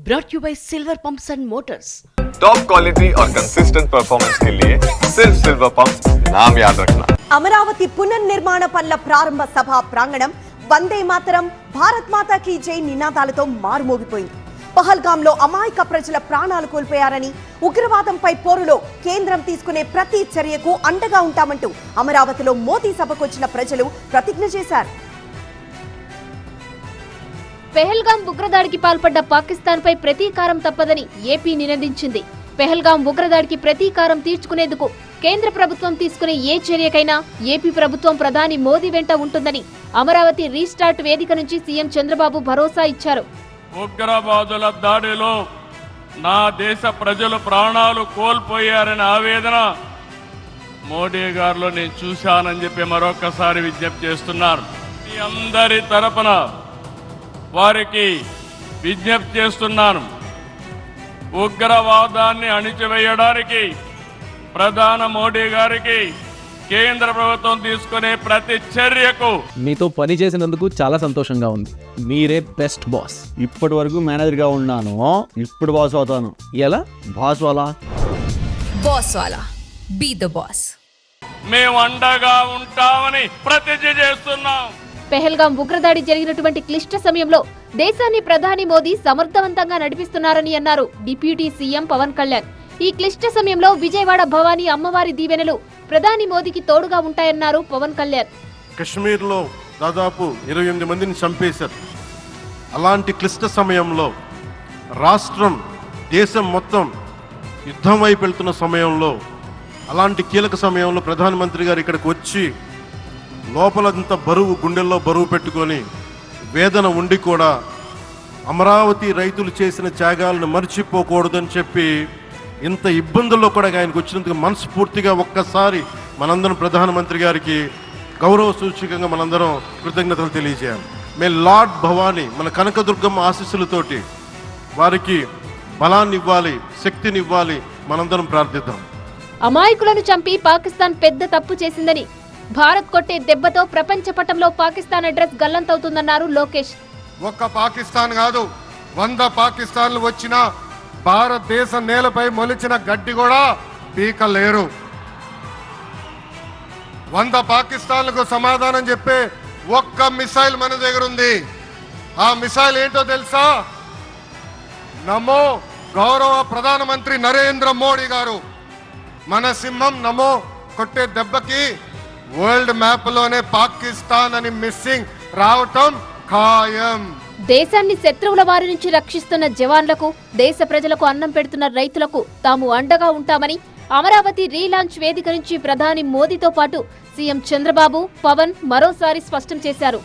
brought you by Silver Pumps and Motors. Top quality और consistent performance के लिए सिर्फ सिल्वर पंप्स नाम याद रखना। అమరావతి పునర్నిర్మాణ పనుల ప్రారంభ సభ ప్రాంగణం వందే మాతరం భారత్ మాతా కీ జై నినాదాలతో మారుమోగిపోయింది. పహల్గాంలో అమాయక ప్రజల ప్రాణాలు కోల్పోయారని, ఉగ్రవాదంపై పోరులో కేంద్రం తీసుకునే ప్రతి చర్యకు అండగా ఉంటామంటూ అమరావతిలో మోదీ సభకు వచ్చిన ప్రజలు ప్రతిజ్ఞ చేశారు. పెహల్గాం ఉగ్రదాడికి పాల్పడ్డ పాకిస్తాన్ పై ప్రతీకారం తప్పదని ఏపీ నినదించింది. పెహల్గాం ఉగ్రదాడికి ప్రతీకారం తీర్చుకునేందుకు కేంద్ర ప్రభుత్వం తీసుకునే ఏ చర్యకైనా ఏపీ ప్రభుత్వం ప్రధాని మోదీ వెంట ఉంటుందని అమరావతి రీస్టార్ట్ వేదిక నుంచి సీఎం చంద్రబాబు భరోసా ఇచ్చారు. ఉగ్రవాదుల దాడిలో నా దేశ ప్రజలు ప్రాణాలు కోల్పోయారనే ఆవేదన మోడీ గారిలో నేను చూశానని చెప్పి మరొకసారి విజ్ఞప్తి చేస్తున్నారు. మీ అందరి తరపున వారికి విజ్ఞప్తి చేస్తున్నాను. ఉగ్రవాదాన్ని అణిచివేయడానికి ప్రధాని మోడీ గారికి కేంద్ర ప్రభుత్వం తీసుకునే ప్రతి చర్యకు మీతో పని చేసినందుకు చాలా సంతోషంగా ఉంది. మీరే బెస్ట్ బాస్. ఇప్పటి వరకు మేనేజర్ గా ఉన్నాను, ఇప్పుడు బాస్ అవుతాను. ఎలా బాస్ వాలా? బాస్ వాలా, బీ ద బాస్. మేము అండగా ఉంటామని ప్రతిజ్ఞ చేస్తున్నాం. పెహల్గాం ఉగ్రదాడి జరిగినటువంటి క్లిష్ట సమయంలో దేశాన్ని ప్రధాని మోదీ సమర్థవంతంగా నడిపిస్తున్నారని అన్నారు డిప్యూటీ సీఎం పవన్ కళ్యాణ్. ఈ క్లిష్ట సమయంలో విజయవాడ భవానీ అమ్మవారి దీవెనలు ప్రధాని మోదీకి తోడుగా ఉంటాయన్నారు పవన్ కళ్యాణ్. కశ్మీర్లో దాదాపు 28 మందిని చంపేశారు. అలాంటి క్లిష్ట సమయంలో రాష్ట్రం, దేశం మొత్తం యుద్ధం వైపు వెళ్తున్న సమయంలో, అలాంటి కీలక సమయంలో ప్రధానమంత్రి గారు ఇక్కడికి వచ్చి లోపలంతా బరువు, గుండెల్లో బరువు పెట్టుకొని వేదన ఉండి కూడా అమరావతి రైతులు చేసిన త్యాగాలను మర్చిపోకూడదని చెప్పి ఇంత ఇబ్బందుల్లో కూడా ఆయనకు వచ్చినందుకు మనస్ఫూర్తిగా ఒక్కసారి మనందరం ప్రధానమంత్రి గారికి గౌరవ సూచకంగా మనందరం కృతజ్ఞతలు తెలియజేయాలి. మే లార్డ్ భవానీ మన కనకదుర్గమ్మ ఆశీస్సులతోటి వారికి బలాన్ని ఇవ్వాలి, శక్తిని ఇవ్వాలి, మనందరం ప్రార్థిద్దాం. అమాయకులను చంపి పాకిస్తాన్ పెద్ద తప్పు చేసిందని, భారత్ కొట్టే దెబ్బతో ప్రపంచ పటంలో పాకిస్తాన్ అడ్రస్ గల్లంతవుతుందన్నారు లోకేష్. ఒక్క పాకిస్తాన్ కాదు, 100 పాకిస్తాన్లు వచ్చినా భారతదేశం నేలపై మొలిచిన గడ్డి కూడా పీకలేరు. 100 పాకిస్తాన్లకు సమాధానం చెప్పే ఒక్క మిసైల్ మన దగ్గర ఉంది. ఆ మిసైల్ ఏంటో తెలుసా? నమో గౌరవ ప్రధానమంత్రి నరేంద్ర మోడీ గారు. మన సింహం నమో కొట్టే దెబ్బకి వరల్డ్ మ్యాప్ లోనే పాకిస్తాన్ అని మిస్సింగ్ రావటం ఖాయం. దేశాన్ని శత్రువుల వారి నుంచి రక్షిస్తున్న జవాన్లకు, దేశ ప్రజలకు అన్నం పెడుతున్న రైతులకు తాము అండగా ఉంటామని అమరావతి రీలాంచ్ వేదిక నుంచి ప్రధాని మోదీతో పాటు సీఎం చంద్రబాబు, పవన్ మరోసారి స్పష్టం చేశారు.